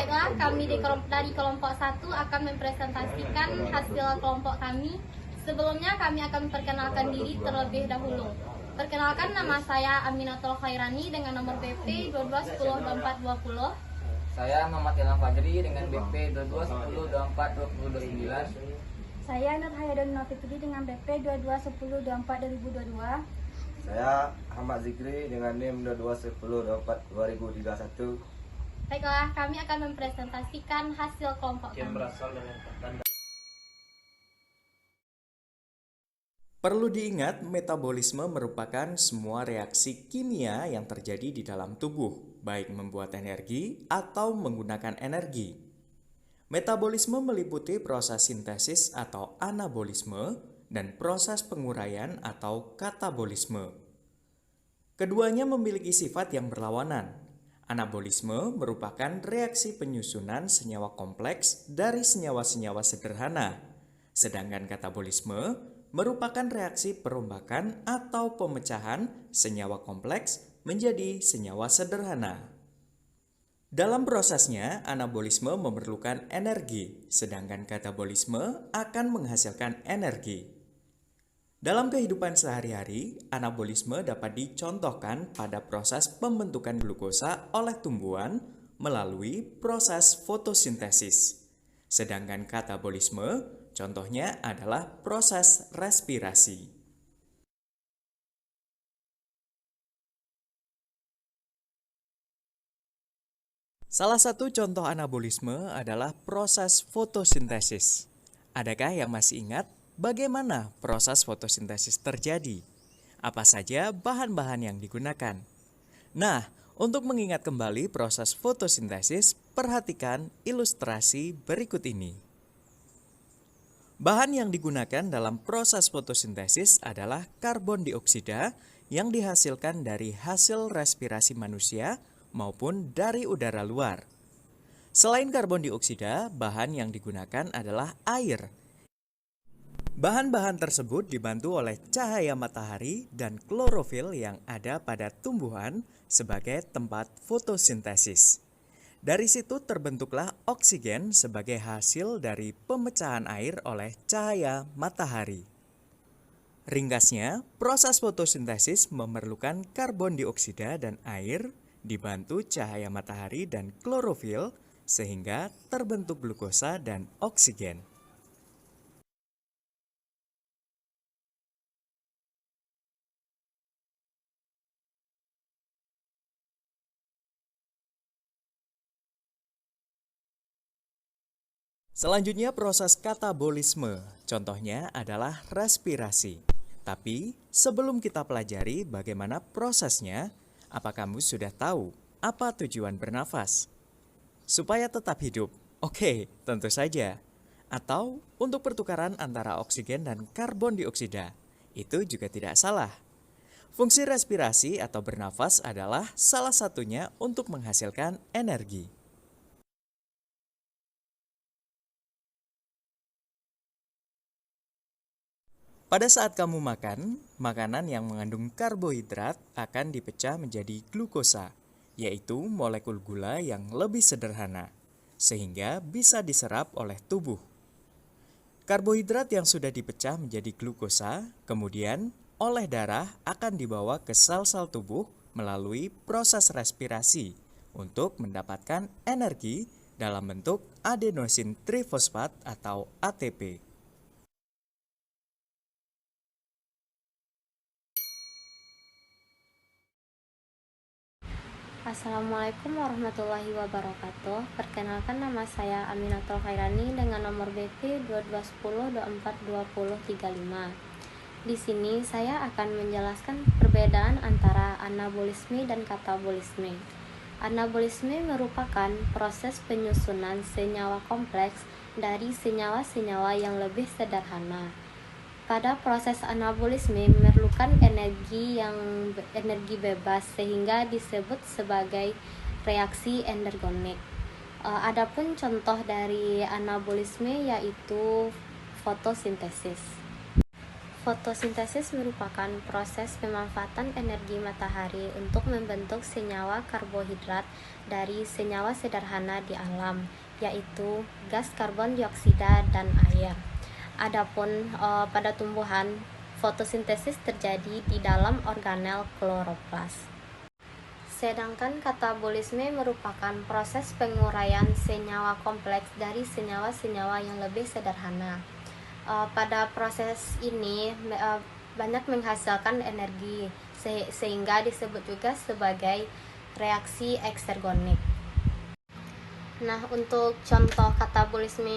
Baiklah, kami dari kelompok 1 akan mempresentasikan hasil kelompok kami. Sebelumnya kami akan memperkenalkan diri terlebih dahulu. Perkenalkan, nama saya Aminatul Khairani dengan nomor BP 22102420. Saya Muhammad Ilham Fajri dengan BP 2210242029. Saya Nur Hayadun Nofitri dengan BP 2210242022. Saya Ahmad Zikri dengan NIM 2210242031. Baiklah, kami akan mempresentasikan hasil kelompok kami. Perlu diingat, metabolisme merupakan semua reaksi kimia yang terjadi di dalam tubuh, baik membuat energi atau menggunakan energi. Metabolisme meliputi proses sintesis atau anabolisme dan proses penguraian atau katabolisme. Keduanya memiliki sifat yang berlawanan. Anabolisme merupakan reaksi penyusunan senyawa kompleks dari senyawa-senyawa sederhana, sedangkan katabolisme merupakan reaksi perombakan atau pemecahan senyawa kompleks menjadi senyawa sederhana. Dalam prosesnya, anabolisme memerlukan energi, sedangkan katabolisme akan menghasilkan energi. Dalam kehidupan sehari-hari, anabolisme dapat dicontohkan pada proses pembentukan glukosa oleh tumbuhan melalui proses fotosintesis. Sedangkan katabolisme contohnya adalah proses respirasi. Salah satu contoh anabolisme adalah proses fotosintesis. Adakah yang masih ingat bagaimana proses fotosintesis terjadi? Apa saja bahan-bahan yang digunakan? Nah, untuk mengingat kembali proses fotosintesis, perhatikan ilustrasi berikut ini. Bahan yang digunakan dalam proses fotosintesis adalah karbon dioksida yang dihasilkan dari hasil respirasi manusia maupun dari udara luar. Selain karbon dioksida, bahan yang digunakan adalah air. Bahan-bahan tersebut dibantu oleh cahaya matahari dan klorofil yang ada pada tumbuhan sebagai tempat fotosintesis. Dari situ terbentuklah oksigen sebagai hasil dari pemecahan air oleh cahaya matahari. Ringkasnya, proses fotosintesis memerlukan karbon dioksida dan air dibantu cahaya matahari dan klorofil sehingga terbentuk glukosa dan oksigen. Selanjutnya proses katabolisme, contohnya adalah respirasi. Tapi sebelum kita pelajari bagaimana prosesnya, apa kamu sudah tahu apa tujuan bernafas? Supaya tetap hidup. Oke, tentu saja. Atau untuk pertukaran antara oksigen dan karbon dioksida. Itu juga tidak salah. Fungsi respirasi atau bernafas adalah salah satunya untuk menghasilkan energi. Pada saat kamu makan, makanan yang mengandung karbohidrat akan dipecah menjadi glukosa, yaitu molekul gula yang lebih sederhana, sehingga bisa diserap oleh tubuh. Karbohidrat yang sudah dipecah menjadi glukosa, kemudian oleh darah akan dibawa ke sel-sel tubuh melalui proses respirasi untuk mendapatkan energi dalam bentuk adenosin trifosfat atau ATP. Assalamualaikum warahmatullahi wabarakatuh. Perkenalkan, nama saya Aminatul Khairani dengan nomor BP 2210242035. Di sini saya akan menjelaskan perbedaan antara anabolisme dan katabolisme. Anabolisme merupakan proses penyusunan senyawa kompleks dari senyawa-senyawa yang lebih sederhana. Pada proses anabolisme memerlukan energi bebas sehingga disebut sebagai reaksi endergonik. Adapun contoh dari anabolisme yaitu fotosintesis. Fotosintesis merupakan proses pemanfaatan energi matahari untuk membentuk senyawa karbohidrat dari senyawa sederhana di alam, yaitu gas karbon dioksida dan air. Adapun pada tumbuhan, fotosintesis terjadi di dalam organel kloroplas. Sedangkan katabolisme merupakan proses penguraian senyawa kompleks dari senyawa-senyawa yang lebih sederhana. Pada proses ini banyak menghasilkan energi sehingga disebut juga sebagai reaksi eksergonik. Nah, untuk contoh katabolisme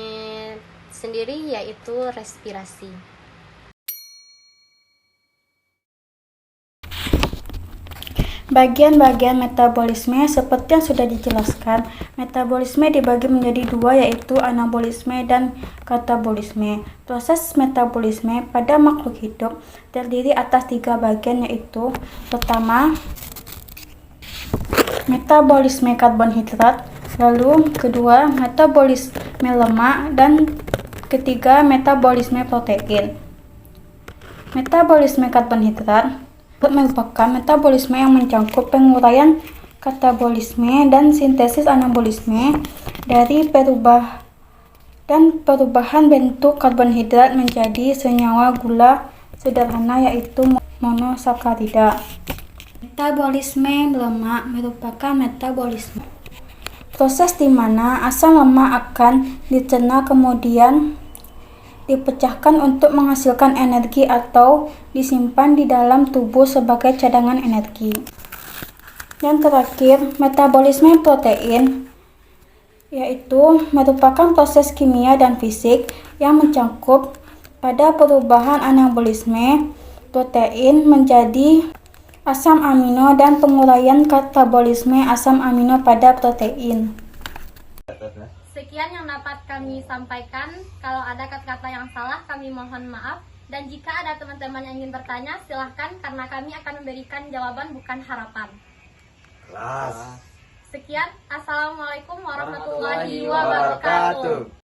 sendiri yaitu respirasi. Bagian-bagian metabolisme seperti yang sudah dijelaskan, metabolisme dibagi menjadi dua, yaitu anabolisme dan katabolisme. Proses metabolisme pada makhluk hidup terdiri atas 3 bagian, yaitu pertama, metabolisme karbonhidrat, lalu kedua, metabolisme lemak, dan ketiga, metabolisme protein. Metabolisme karbonhidrat merupakan metabolisme yang mencakup penguraian katabolisme dan sintesis anabolisme dari perubahan bentuk karbonhidrat menjadi senyawa gula sederhana, yaitu monosakarida. Metabolisme lemak merupakan metabolisme proses di mana asam lemak akan dicerna kemudian dipecahkan untuk menghasilkan energi atau disimpan di dalam tubuh sebagai cadangan energi. Yang terakhir, metabolisme protein, yaitu merupakan proses kimia dan fisik yang mencakup pada perubahan anabolisme protein menjadi asam amino dan penguraian katabolisme asam amino pada protein. Sekian yang dapat kami sampaikan. Kalau ada kata-kata yang salah, kami mohon maaf. Dan jika ada teman-teman yang ingin bertanya, silahkan, karena kami akan memberikan jawaban bukan harapan. Kelas. Sekian, Assalamualaikum warahmatullahi wabarakatuh.